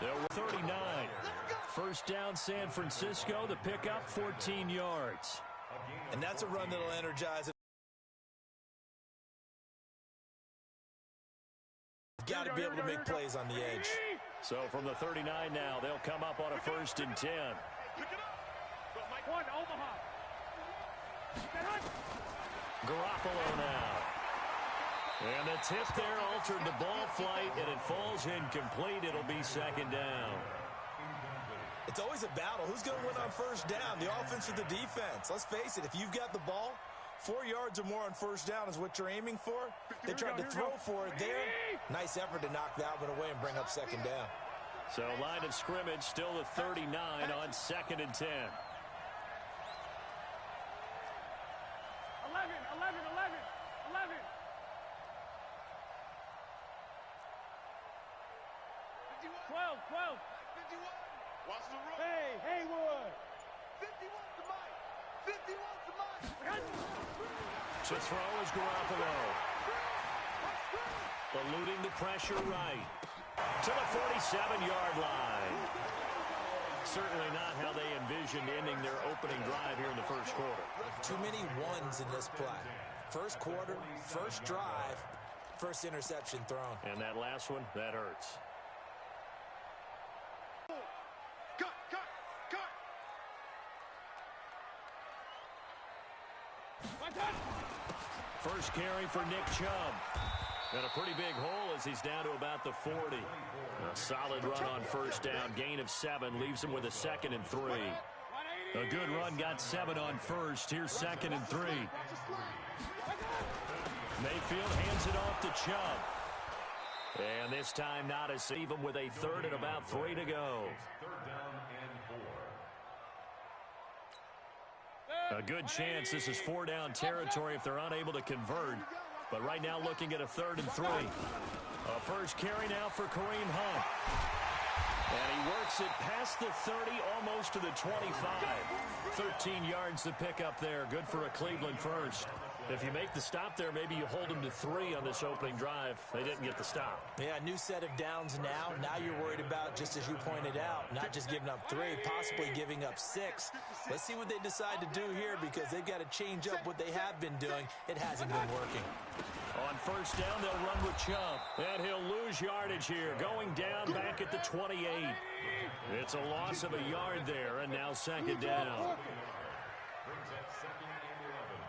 There were 39. First down, San Francisco. The pickup, 14 yards. And that's a run that'll energize. Got to be able to make plays on the edge. So from the 39 now, they'll come up on a 1st and 10. Garoppolo now. And the tip there altered the ball flight, and it falls incomplete. It'll be 2nd down. It's always a battle. Who's going to win on 1st down, the offense or the defense? Let's face it, if you've got the ball, 4 yards or more on 1st down is what you're aiming for. They tried to throw for it there. Nice effort to knock that one away and bring up 2nd down. So line of scrimmage still the 39 on 2nd and 10. 12. Watch the run. Hey, Haywood. 51's the mic. 51's the mic. To throw is Garoppolo. Eluding the pressure right. To the 47-yard line. Certainly not how they envisioned ending their opening drive here in the 1st quarter. Too many ones in this play. 1st quarter, 1st drive, 1st interception thrown. And that last one, that hurts. First carry for Nick Chubb. And a pretty big hole as he's down to about the 40. A solid run on 1st down. Gain of 7 leaves him with a 2nd and 3. A good run got 7 on 1st. Here's 2nd and 3. Mayfield hands it off to Chubb. And this time not a save him with a 3rd and about 3 to go. A good chance this is 4-down territory if they're unable to convert. But right now looking at a 3rd and 3. A first carry now for Kareem Hunt. And he works it past the 30, almost to the 25. 13 yards to pick up there. Good for a Cleveland first. If you make the stop there, maybe you hold them to 3 on this opening drive. They didn't get the stop. Yeah, new set of downs now. Now you're worried about, just as you pointed out, not just giving up 3, possibly giving up 6. Let's see what they decide to do here, because they've got to change up what they have been doing. It hasn't been working. On 1st down, they'll run with Chubb. And he'll lose yardage here, going down back at the 28. It's a loss of a yard there, and now 2nd down. Brings up 2nd and 11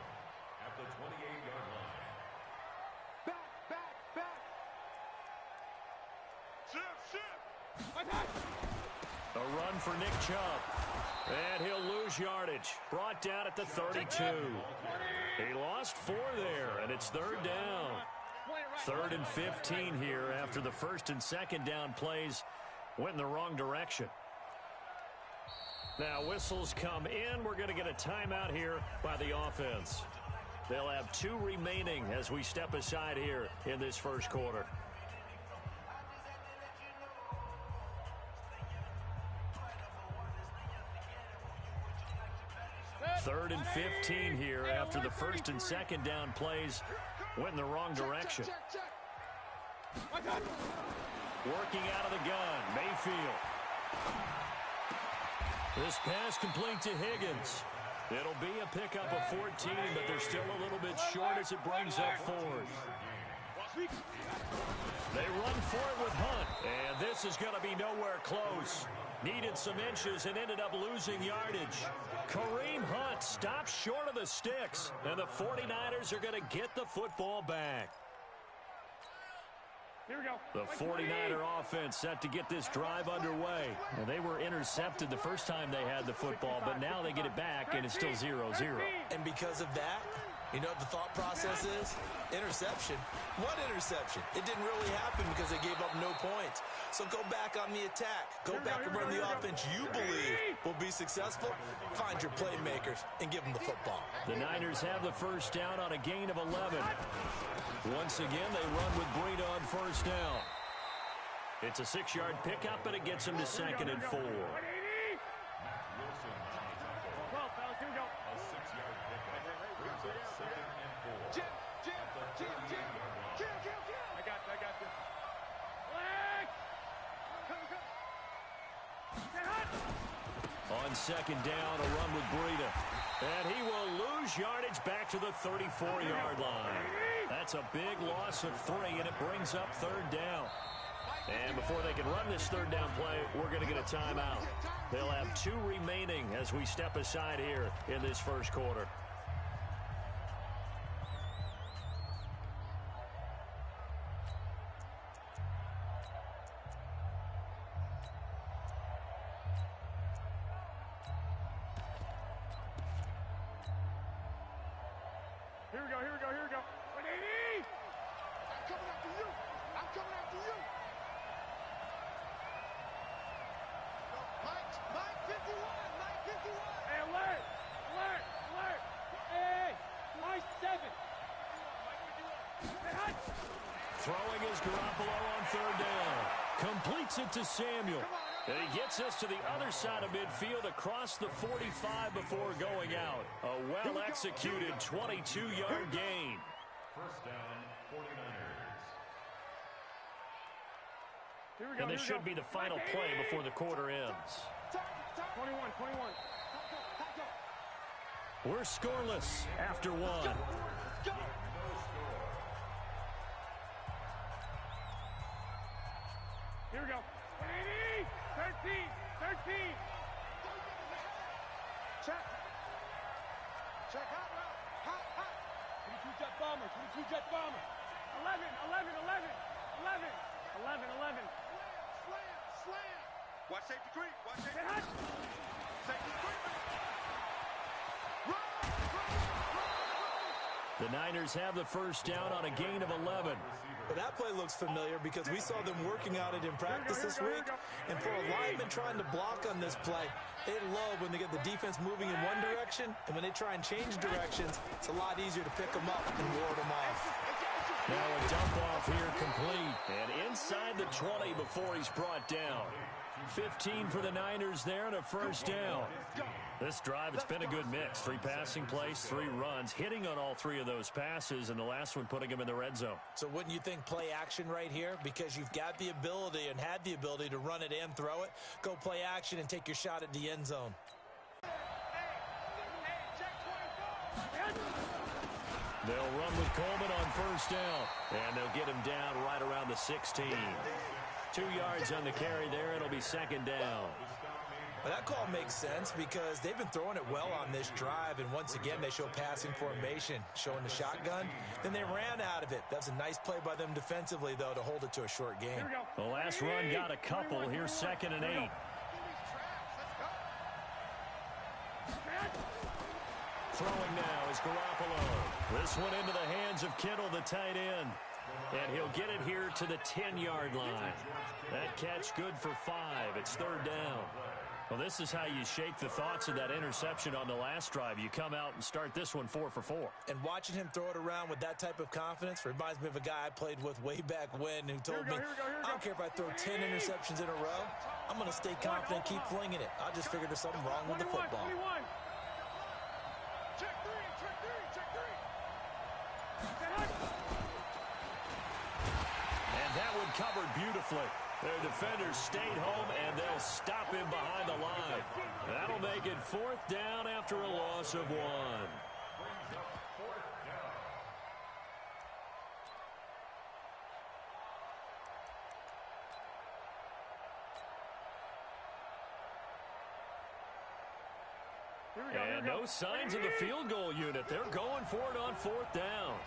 at the 28-yard line. Back. Shift. A run for Nick Chubb. And he'll lose yardage. Brought down at the 32. He lost 4 there, and it's 3rd down. 3rd and 15 here after the 1st and 2nd down plays went in the wrong direction. Now whistles come in. We're going to get a timeout here by the offense. They'll have 2 remaining as we step aside here in this 1st quarter. 3rd and 15 here after the 1st and 2nd down plays went in the wrong direction. Working out of the gun, Mayfield. This pass complete to Higgins. It'll be a pickup of 14, but they're still a little bit short as it brings up 4th. They run for it with Hunt, and this is going to be nowhere close. Needed some inches and ended up losing yardage. Kareem Hunt stops short of the sticks, and the 49ers are going to get the football back. Here we go. The 49er offense set to get this drive underway. And they were intercepted the first time they had the football, but now they get it back, and it's still 0-0. And because of that, you know what the thought process is? Interception. What interception? It didn't really happen because they gave up no points. So go back on the attack. Go back and run the offense you believe will be successful. Find your playmakers and give them the football. The Niners have the first down on a gain of 11. Once again, they run with Breida on 1st down. It's a 6-yard pickup, and it gets them to 2nd and 4. On second down, a run with Breida. And he will lose yardage back to the 34-yard line. That's a big loss of 3, and it brings up third down. And before they can run this third down play, we're going to get a timeout. They'll have 2 remaining as we step aside here in this first quarter. Here we go, here we go, here we go. 180! I'm coming after you. I'm coming after you. Mike 51, Mike 51. Hey, alert, alert, alert. Hey, Mike 7. Hey, hot. Throwing is Garoppolo on third down. Completes it to Samuel. And he gets us to the other side of midfield across the 45 before going out. A well-executed 22-yard gain. First down, 49ers. Here we go, And this should be the final play before the quarter ends. 21. We're scoreless after 1. Here we go. 180! 13! Check. Hot. 22 jet bomber. 11. Slam. Watch safety creep. Safety creep. Run. The Niners have the first down on a gain of 11. But that play looks familiar because we saw them working on it in practice this week. And for a lineman trying to block on this play, they love when they get the defense moving in one direction. And when they try and change directions, it's a lot easier to pick them up and ward them off. Now a dump off here complete. And inside the 20 before he's brought down. 15 for the Niners there and a first down. This drive, it's been a good mix. 3 passing plays, 3 runs, hitting on all 3 of those passes, and the last one putting him in the red zone. So wouldn't you think play action right here? Because you've got the ability and had the ability to run it and throw it. Go play action and take your shot at the end zone. They'll run with Coleman on first down, and they'll get him down right around the 16. 2 yards on the carry there. It'll be second down. Well, that call makes sense because they've been throwing it well on this drive, and once again, they show passing formation, showing the shotgun. Then they ran out of it. That's a nice play by them defensively, though, to hold it to a short game. The last run got a couple. Here's second and 8. Throwing now is Garoppolo. This one into the hands of Kittle, the tight end. And he'll get it here to the 10-yard line. That catch good for 5. It's third down. Well, this is how you shake the thoughts of that interception on the last drive. You come out and start this one 4 for 4. And watching him throw it around with that type of confidence reminds me of a guy I played with way back when who told me, I don't care if I throw 10 interceptions in a row. I'm going to stay confident, keep flinging it. I just figured there's something wrong with the football. Check three. And that one covered beautifully. Their defenders stayed home, and they'll stop him behind the line. That'll make it 4th down after a loss of 1. And no signs of the field goal unit. They're going for it on 4th down.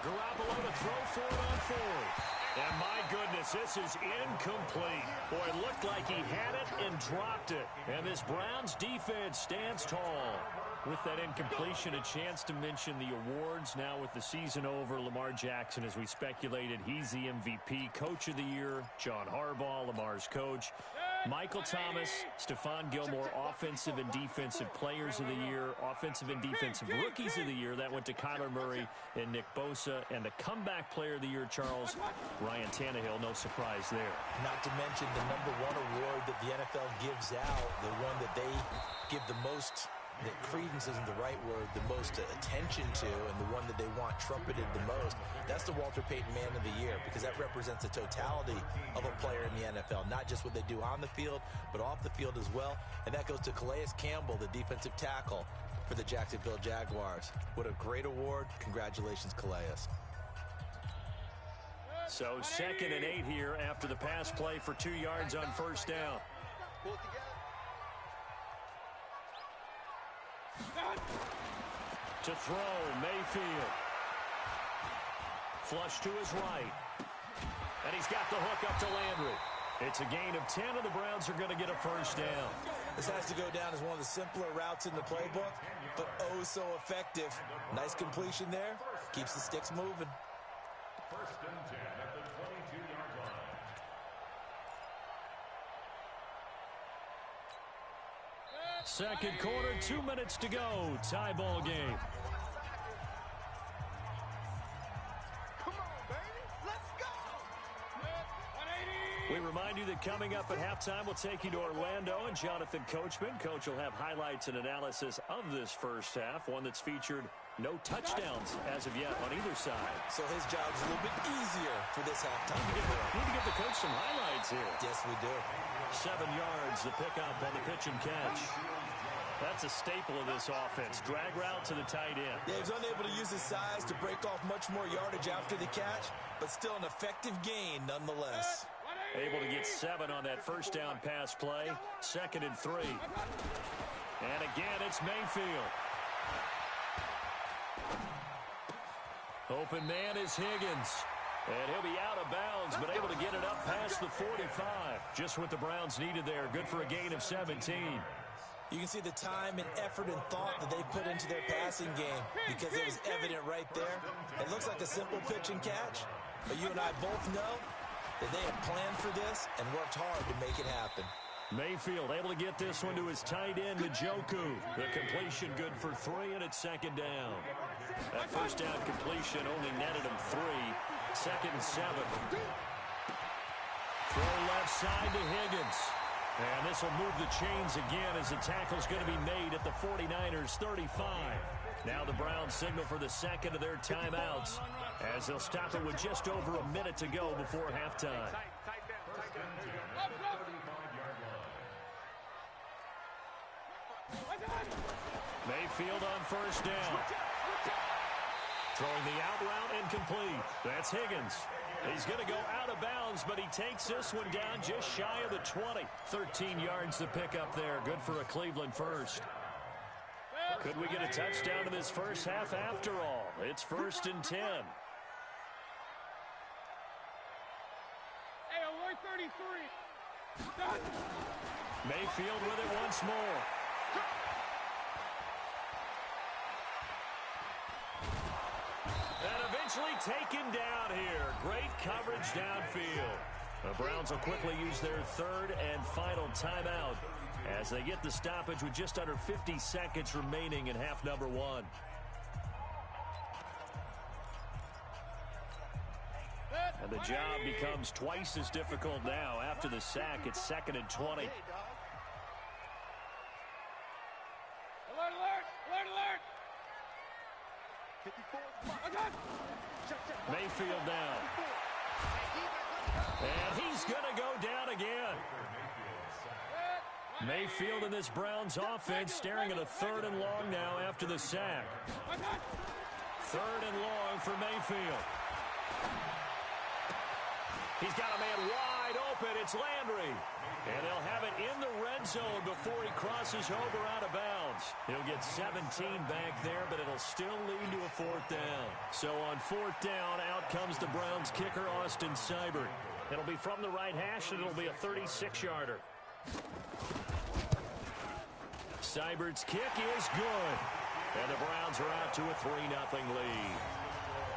Garoppolo to throw for it on 4th. And my goodness, this is incomplete. Boy, it looked like he had it and dropped it. And this Browns defense stands tall. With that incompletion, a chance to mention the awards. Now with the season over, Lamar Jackson, as we speculated, he's the MVP, Coach of the Year. John Harbaugh, Lamar's coach. Michael Thomas, Stephon Gilmore, Offensive and Defensive Players of the Year, Offensive and Defensive Rookies of the Year. That went to Kyler Murray and Nick Bosa. And the Comeback Player of the Year, Charles, Ryan Tannehill. No surprise there. Not to mention the #1 award that the NFL gives out, the one that they give the most the credence isn't the right word, the most attention to, and the one that they want trumpeted the most, that's the Walter Payton Man of the Year, because that represents the totality of a player in the NFL, not just what they do on the field, but off the field as well. And that goes to Calais Campbell, the defensive tackle for the Jacksonville Jaguars. What a great award. Congratulations, Calais. So 2nd and 8 here after the pass play for 2 yards on first down. Pull it together. To throw, Mayfield. Flush to his right. And he's got the hook up to Landry. It's a gain of 10, and the Browns are going to get a first down. This has to go down as one of the simpler routes in the playbook, but oh so effective. Nice completion there. Keeps the sticks moving. 1st and 10 at the 22-yard line. Second quarter, 2 minutes to go. Tie ball game. Come on, baby. Let's go. 180. We remind you that coming up at halftime, we'll take you to Orlando and Jonathan Coachman. Coach will have highlights and analysis of this first half, one that's featured no touchdowns as of yet on either side. So his job's a little bit easier for this halftime. Need to give the coach some highlights here. Yes, we do. 7 yards, the pickup on the pitch and catch. That's a staple of this offense. Drag route to the tight end. Yeah, he was unable to use his size to break off much more yardage after the catch, but still an effective gain nonetheless. Able to get 7 on that first down pass play. 2nd and 3. And again, it's Mayfield. Open man is Higgins. And he'll be out of bounds, but able to get it up past the 45. Just what the Browns needed there. Good for a gain of 17. You can see the time and effort and thought that they put into their passing game because it was evident right there. It looks like a simple pitch and catch, but you and I both know that they had planned for this and worked hard to make it happen. Mayfield able to get this one to his tight end, Njoku. The completion good for 3, and it's 2nd down. That first down completion only netted him 3. 2nd and 7. Throw left side to Higgins. And this will move the chains again as the tackle's going to be made at the 49ers 35. Now the Browns signal for the second of their timeouts as they'll stop it with just over a minute to go before halftime. Mayfield on first down. Throwing the out route incomplete. That's Higgins. He's going to go out of bounds, but he takes this one down just shy of the 20. 13 yards to pick up there. Good for a Cleveland first. Could we get a touchdown in this first half after all? It's 1st and 10. Hey, 133. Mayfield with it once more. And eventually taken down here. Great coverage downfield. The Browns will quickly use their 3rd and final timeout as they get the stoppage with just under 50 seconds remaining in half number 1. And the job becomes twice as difficult now after the sack. It's 2nd and 20. Alert, alert, alert, alert. 54. Mayfield down. And he's going to go down again. Mayfield in this Browns offense staring at a 3rd and long now after the sack. 3rd and long for Mayfield. He's got a man wide open. It's Landry. And they'll have it in the red zone before he crosses over out of bounds. He'll get 17 back there, but it'll still lead to a 4th down. So on 4th down, out comes the Browns kicker, Austin Seibert. It'll be from the right hash, and it'll be a 36-yarder. Seibert's kick is good. And the Browns are out to a 3-0 lead.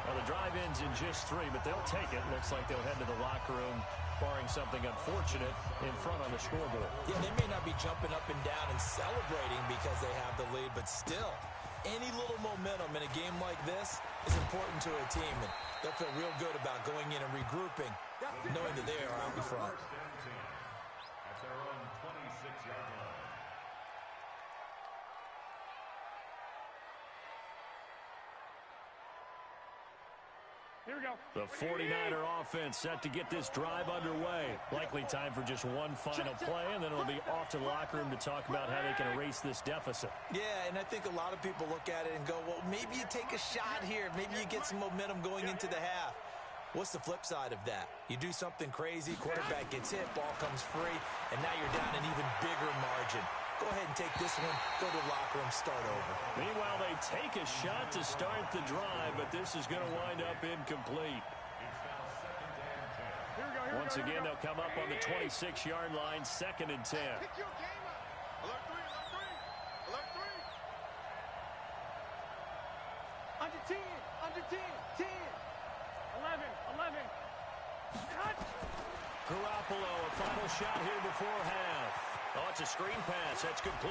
Well, the drive ends in just 3, but they'll take it. Looks like they'll head to the locker room, barring something unfortunate, in front on the scoreboard. Yeah, they may not be jumping up and down and celebrating because they have the lead, but still, any little momentum in a game like this is important to a team, and they'll feel real good about going in and regrouping, knowing that they are out in front. At their own 26-yard line. Here we go. The 49er offense set to get this drive underway. Likely time for just one final play, and then it'll be off to the locker room to talk about how they can erase this deficit. Yeah, and I think a lot of people look at it and go, well, maybe you take a shot here. Maybe you get some momentum going into the half. What's the flip side of that? You do something crazy, quarterback gets hit, ball comes free, and now you're down an even bigger margin. Go ahead and take this one, go to the locker room, start over. Meanwhile, they take a shot to start the drive, but this is going to wind up incomplete. Once again, they'll come up on the 26-yard line, 2nd and 10. Pick your game up. Alert 3, alert 3, alert 3. Under 10, under 10, 10. 11, 11. Cut. Garoppolo, a final shot here before half. Oh, it's a screen pass. That's complete.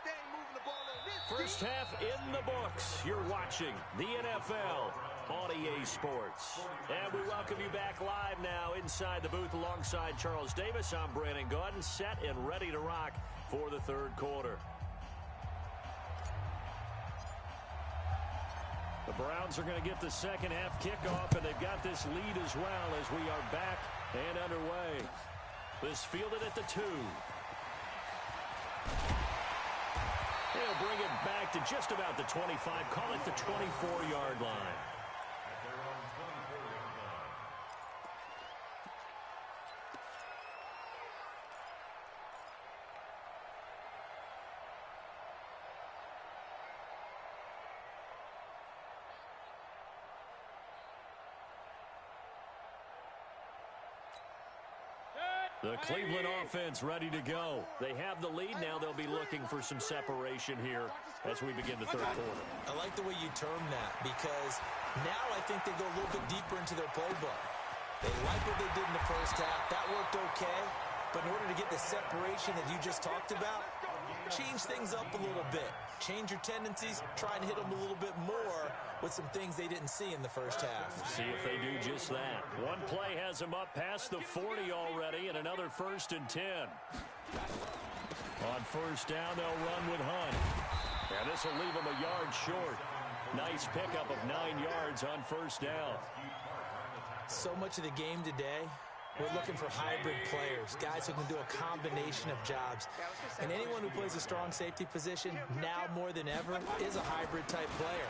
They ain't moving the ball on this. First half in the books. You're watching the NFL on EA Sports. And we welcome you back live now inside the booth alongside Charles Davis. I'm Brandon Gaudin, set and ready to rock for the third quarter. The Browns are going to get the second half kickoff, and they've got this lead as well as we are back and underway. This fielded at the 2. He'll bring it back to just about the 25, call it the 24-yard line. The Cleveland offense ready to go. They have the lead now. They'll be looking for some separation here as we begin the third quarter. I like the way you term that because now I think they go a little bit deeper into their playbook. They like what they did in the first half. That worked okay. But in order to get the separation that you just talked about, change things up a little bit. Change your tendencies. Try and hit them a little bit more with some things they didn't see in the first half. See if they do just that. One play has them up past the 40 already, and another 1st and 10. On first down, they'll run with Hunt. And this will leave them a yard short. Nice pickup of 9 yards on first down. So much of the game today, we're looking for hybrid players, guys who can do a combination of jobs. And anyone who plays a strong safety position, now more than ever, is a hybrid-type player.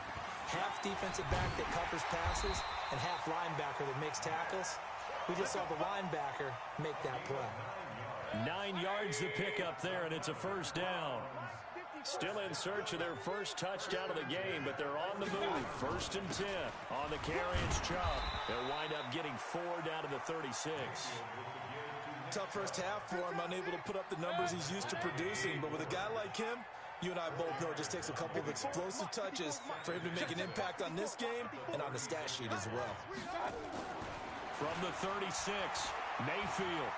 Half defensive back that covers passes and half linebacker that makes tackles. We just saw the linebacker make that play. 9 yards to pick up there, and it's a first down. Still in search of their first touchdown of the game, but they're on the move. 1st and 10 on the carry. It's Chubb. They'll wind up getting 4 down to the 36. Tough first half for him, unable to put up the numbers he's used to producing. But with a guy like him, you and I both know it just takes a couple of explosive touches for him to make an impact on this game and on the stat sheet as well. From the 36, Mayfield.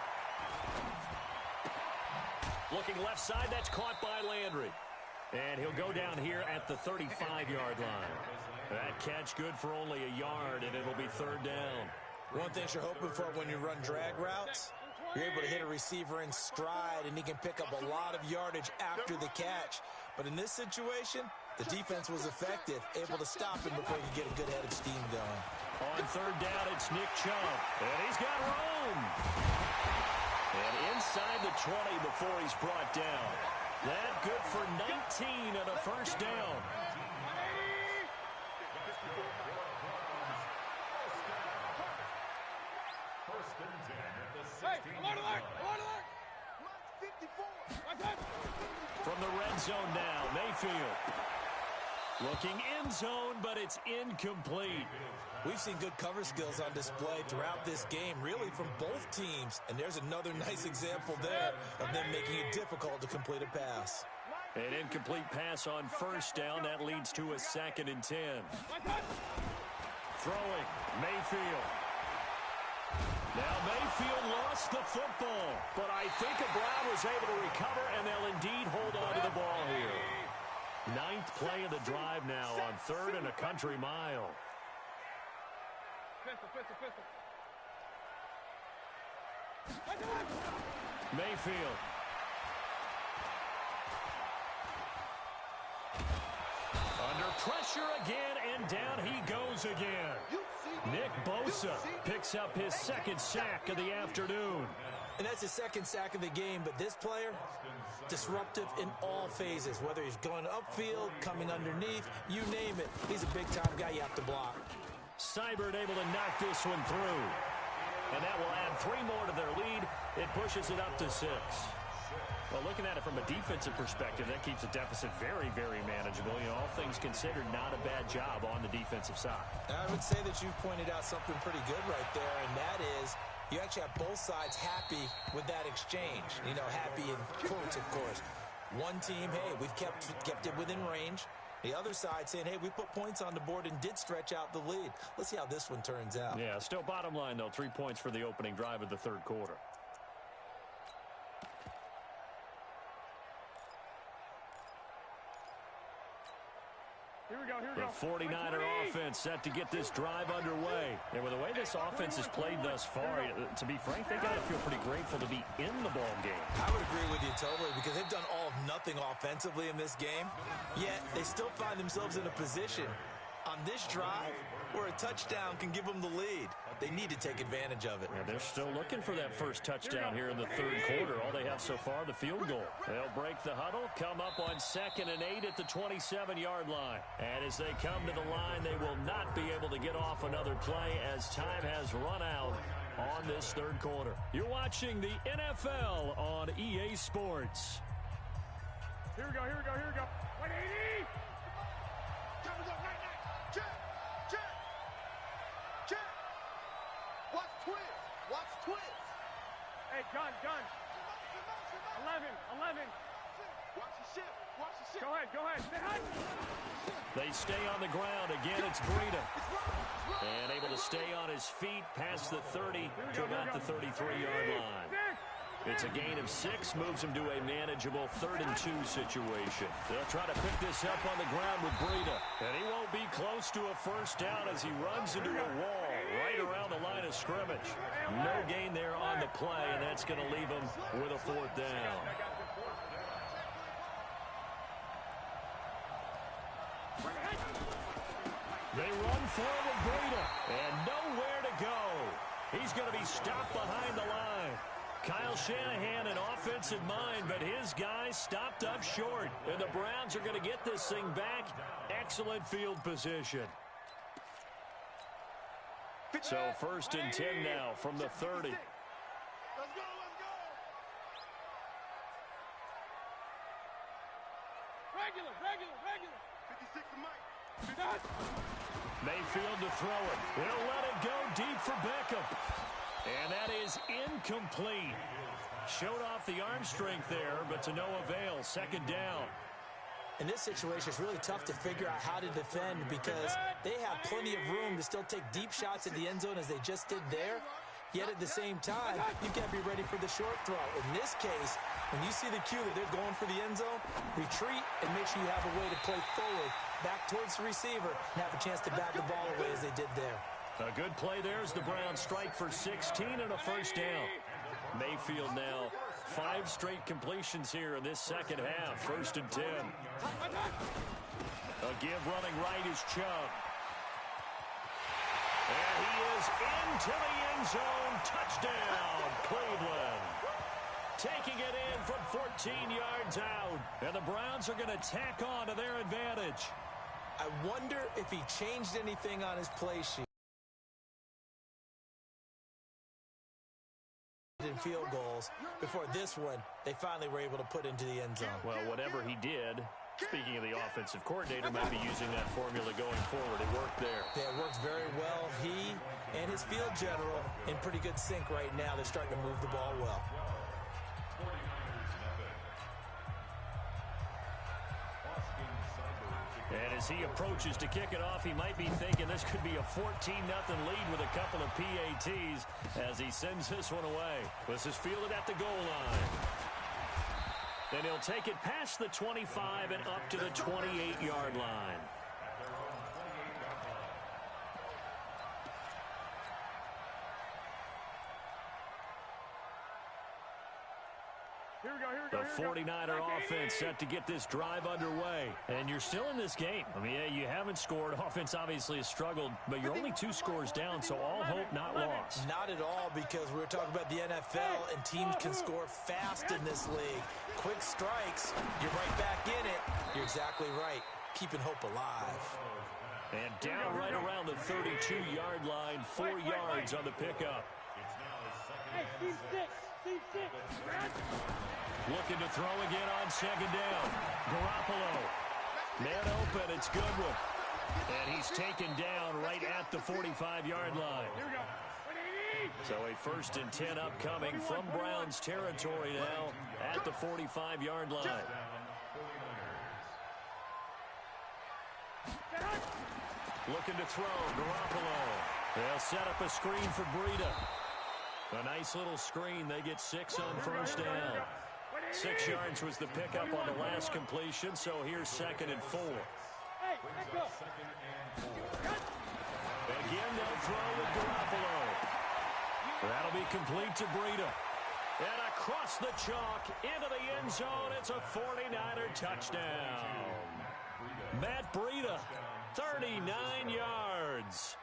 Looking left side, that's caught by Landry. And he'll go down here at the 35-yard line. That catch good for only a yard, and it'll be 3rd down. One thing you're hoping for when you run drag routes, you're able to hit a receiver in stride, and he can pick up a lot of yardage after the catch. But in this situation, the defense was effective, able to stop him before he could get a good head of steam going. On 3rd down, it's Nick Chubb. And he's got room. And inside the 20 before he's brought down. That good for 19 and a first down. Hey, alert, alert, alert, alert. 54. From the red zone now, Mayfield. Looking end zone, but it's incomplete. We've seen good cover skills on display throughout this game, really from both teams. And there's another nice example there of them making it difficult to complete a pass. An incomplete pass on first down. That leads to a 2nd and 10. Throwing, Mayfield. Now Mayfield lost the football, but I think Brown was able to recover, and they'll indeed hold on to the ball here. 9th play of the drive now on 3rd and a country mile. Mayfield. Under Pressure again, and down he goes again. Nick Bosa picks up his second sack of the afternoon. And that's his second sack of the game, but this player, disruptive in all phases, whether he's going upfield, coming underneath, you name it. He's a big-time guy you have to block. Seibert able to knock this one through. And that will add 3 more to their lead. It pushes it up to 6. Well, looking at it from a defensive perspective, that keeps the deficit very, very manageable. You know, all things considered, not a bad job on the defensive side. I would say that you've pointed out something pretty good right there, and that is you actually have both sides happy with that exchange. You know, happy in quotes, of course. One team, hey, we've kept it within range. The other side saying, hey, we put points on the board and did stretch out the lead. Let's see how this one turns out. Yeah, still bottom line, though, 3 points for the opening drive of the third quarter. The 49er offense set to get this drive underway. And with the way this offense has played thus far, to be frank, they got to feel pretty grateful to be in the ball game. I would agree with you totally, because they've done all of nothing offensively in this game, yet they still find themselves in a position on this drive where a touchdown can give them the lead. They need to take advantage of it. Yeah, they're still looking for that first touchdown here in the third quarter. All they have so far, the field goal. They'll break the huddle, come up on 2nd and 8 at the 27-yard line. And as they come to the line, they will not be able to get off another play as time has run out on this third quarter. You're watching the NFL on EA Sports. Here we go. Wait, 80! Watch twist. Hey, gun. 11. Watch the shift. Go ahead. Stay high. They stay on the ground. Again, it's Breida. And able to stay on his feet past the 30 to about the 33-yard line. It's a gain of 6, moves him to a manageable 3rd and 2 situation. They'll try to pick this up on the ground with Breida. And he won't be close to a first down as he runs into a wall right around the line of scrimmage. No gain there on the play, and that's going to leave him with a 4th down. They run forward Breida, and nowhere to go. He's going to be stopped behind the line. Kyle Shanahan an offensive mind, but his guys stopped up short. And the Browns are going to get this thing back. Excellent field position. So 1st and 10 now from the 30. Let's go. Regular. 56 to Mike. Mayfield to throw it. He'll let it go deep for Beckham. And that is incomplete. Showed off the arm strength there, but to no avail. 2nd down. In this situation, it's really tough to figure out how to defend because they have plenty of room to still take deep shots at the end zone as they just did there. Yet at the same time, you've got to be ready for the short throw. In this case, when you see the cue that they're going for the end zone, retreat and make sure you have a way to play forward, back towards the receiver, and have a chance to bat the ball away as they did there. A good play there as the Browns strike for 16 and a first down. Mayfield now 5 straight completions here in this second half. 1st and 10. A give running right is Chubb. And he is into the end zone. Touchdown, Cleveland. Taking it in from 14 yards out. And the Browns are going to tack on to their advantage. I wonder if he changed anything on his play sheet. In field goals before this one, they finally were able to put into the end zone. Well, whatever he did, speaking of the offensive coordinator, might be using that formula going forward. It worked there. Yeah, it works very well. He and his field general in pretty good sync right now. They're starting to move the ball well. And as he approaches to kick it off, he might be thinking this could be a 14-0 lead with a couple of PATs as he sends this one away. This is fielded at the goal line. And he'll take it past the 25 and up to the 28-yard line. The 49er offense set to get this drive underway. And you're still in this game. I mean, yeah, you haven't scored. Offense obviously has struggled, but you're only 2 scores down, so all hope not lost. Not at all, because we were talking about the NFL, and teams can score fast in this league. Quick strikes, you're right back in it. You're exactly right. Keeping hope alive. And down right around the 32-yard line, 4 yards on the pickup. Hey, Steve 6. Steve 6. Looking to throw again on second down. Garoppolo. Man open, it's Goodwin. And he's taken down right at the 45-yard line. So a 1st and 10 upcoming from Browns territory now at the 45-yard line. Looking to throw, Garoppolo. They'll set up a screen for Breida. A nice little screen. They get 6 on first down. 6 yards was the pickup on the last completion, so here's 2nd and 4. Again, they'll throw with Garoppolo. That'll be complete to Breida. And across the chalk into the end zone, it's a 49er touchdown. Matt Breida, 39 yards.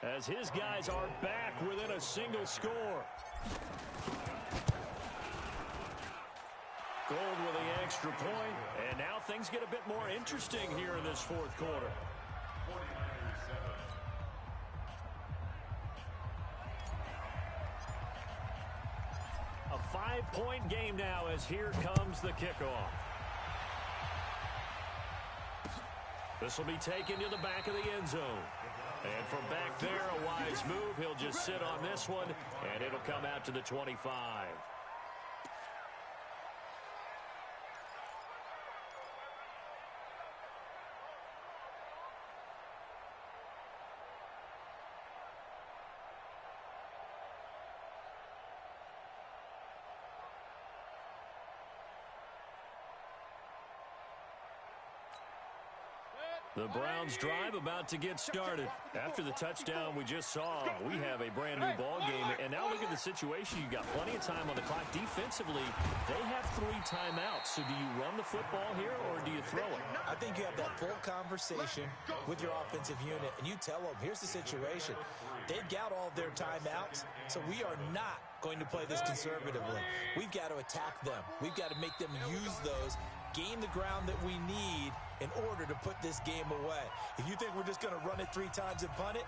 As his guys are back within a single score. Gold with the extra point, and now things get a bit more interesting here in this 4th quarter. A 5-point game now as here comes the kickoff. This will be taken to the back of the end zone. And from back there, a wise move. He'll just sit on this one, and it'll come out to the 25. The Browns drive about to get started. After the touchdown we just saw, we have a brand new ball game. And now look at the situation. You've got plenty of time on the clock. Defensively, they have 3 timeouts. So do you run the football here or do you throw it? I think you have that full conversation with your offensive unit, and you tell them, here's the situation. They've got all of their timeouts, so we are not going to play this conservatively. We've got to attack them. We've got to make them use those, gain the ground that we need in order to put this game away. If you think we're just going to run it 3 times and punt it,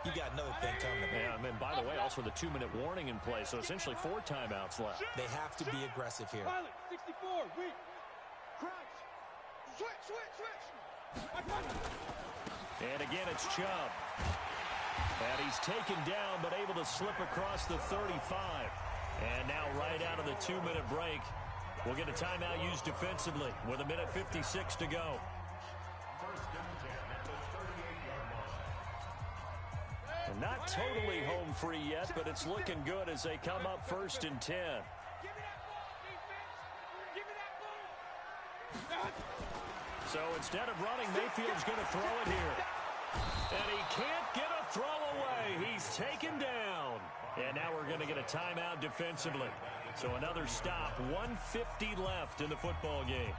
you got another thing coming. Yeah, and then, by the way, also the 2-minute warning in play, so essentially 4 timeouts left. They have to be aggressive here. Pilot, 64, weak. Crunch. Switch. And again, it's Chubb. And he's taken down, but able to slip across the 35. And now right out of the 2-minute break, we'll get a timeout used defensively with 1:56 to go. And not totally home free yet, but it's looking good as they come up 1st and 10. So instead of running, Mayfield's going to throw it here. And he can't get a throw away. He's taken down. And now we're going to get a timeout defensively. So another stop, 1:50 left in the football game.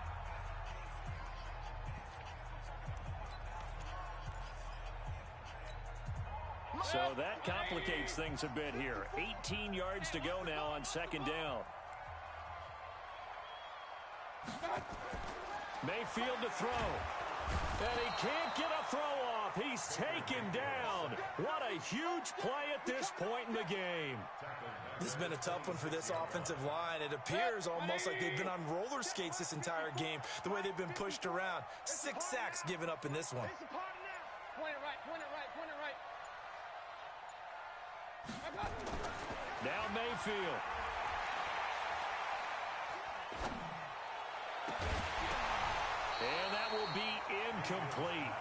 So that complicates things a bit here. 18 yards to go now on 2nd down. Mayfield to throw. And he can't get a throw off. He's taken down. What a huge play at this point in the game. This has been a tough one for this offensive line. It appears almost like they've been on roller skates this entire game, the way they've been pushed around. 6 sacks given up in this one. Point it right. Now Mayfield. And that will be incomplete.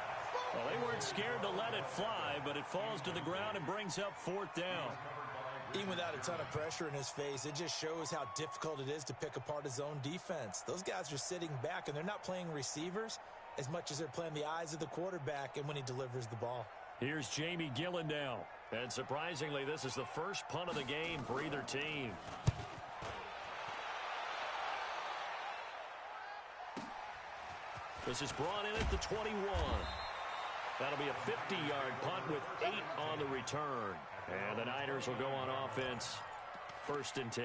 Well, they weren't scared to let it fly, but it falls to the ground and brings up 4th down. Even without a ton of pressure in his face, it just shows how difficult it is to pick apart his own defense. Those guys are sitting back, and they're not playing receivers as much as they're playing the eyes of the quarterback and when he delivers the ball. Here's Jamie Gillen now. And surprisingly, this is the first punt of the game for either team. This is brought in at the 21. That'll be a 50-yard punt with 8 on the return. And the Niners will go on offense, 1st and 10.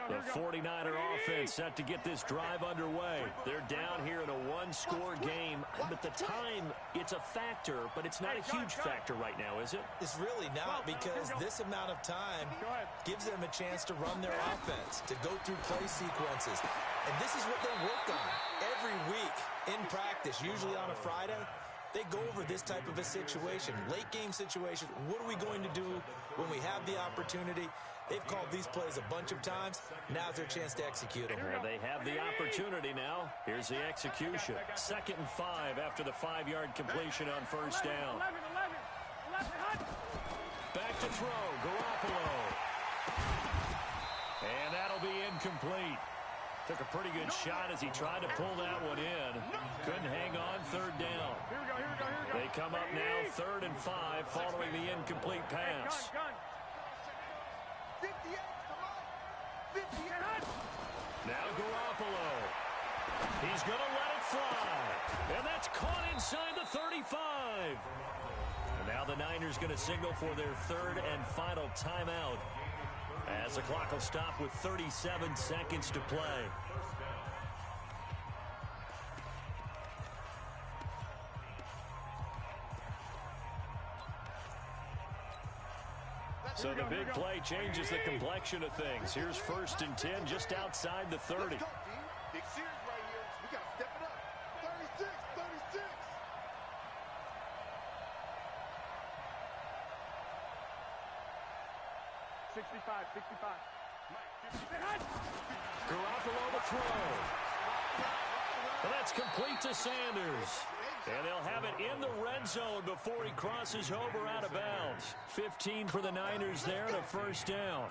The 49er offense set to get this drive underway. They're down here in a one-score game, but the time, it's a factor, but it's not a huge factor right now, is it? It's really not, because this amount of time gives them a chance to run their offense, to go through play sequences. And this is what they work on every week in practice, usually on a Friday. They go over this type of a situation, late-game situation. What are we going to do when we have the opportunity? They've called these plays a bunch of times. Now's their chance to execute them. Well, they have the opportunity now. Here's the execution. 2nd and 5 after the 5-yard completion on 1st down. Back to throw, Garoppolo. And that'll be incomplete. Took a pretty good shot as he tried to pull that one in. Couldn't hang on 3rd down. They come up now 3rd and 5 following the incomplete pass. 58 to 58. Now Garoppolo. He's going to let it fly. And that's caught inside the 35. And now the Niners going to signal for their 3rd and final timeout, as the clock will stop with 37 seconds to play. So the big play changes the complexion of things. Here's 1st and 10 just outside the 30. Let's go, team. Big series right here. We got to step it up. 36, 36. Garoppolo to throw. And that's complete to Sanders. And they'll have it in the red zone before he crosses over out of bounds. 15 for the Niners there and a 1st down.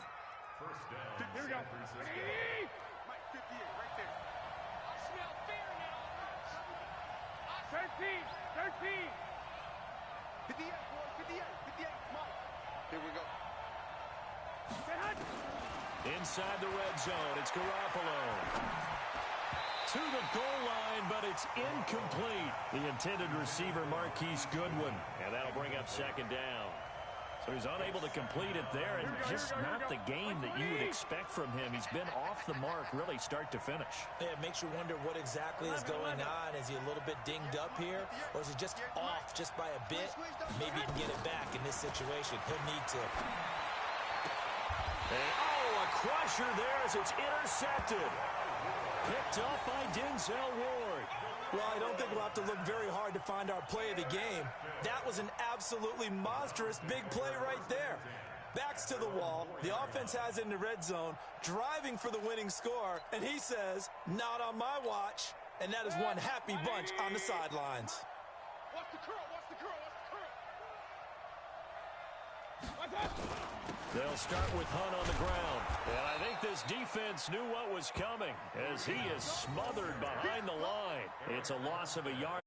Here we go. Mike, 58 right there. I smell fear now. 13. 58, boy, 58, Mike. Here we go. Inside the red zone, it's Garoppolo. To the goal line, but it's incomplete. The intended receiver, Marquise Goodwin. And that'll bring up 2nd down. So he's unable to complete it there, and just not the game that you would expect from him. He's been off the mark, really, start to finish. Yeah, it makes you wonder what exactly is going on. Is he a little bit dinged up here, or is he just off just by a bit? Maybe he can get it back in this situation. He'll need to. And, a crusher there as it's intercepted. Picked up by Denzel Ward. Well, I don't think we'll have to look very hard to find our play of the game. That was an absolutely monstrous big play right there. Backs to the wall. The offense has it in the red zone, driving for the winning score, and he says, not on my watch. And that is one happy bunch on the sidelines. Watch the curl, watch the curl, watch the curl. They'll start with Hunt on the ground. And I think this defense knew what was coming as he is smothered behind the line. It's a loss of a yard.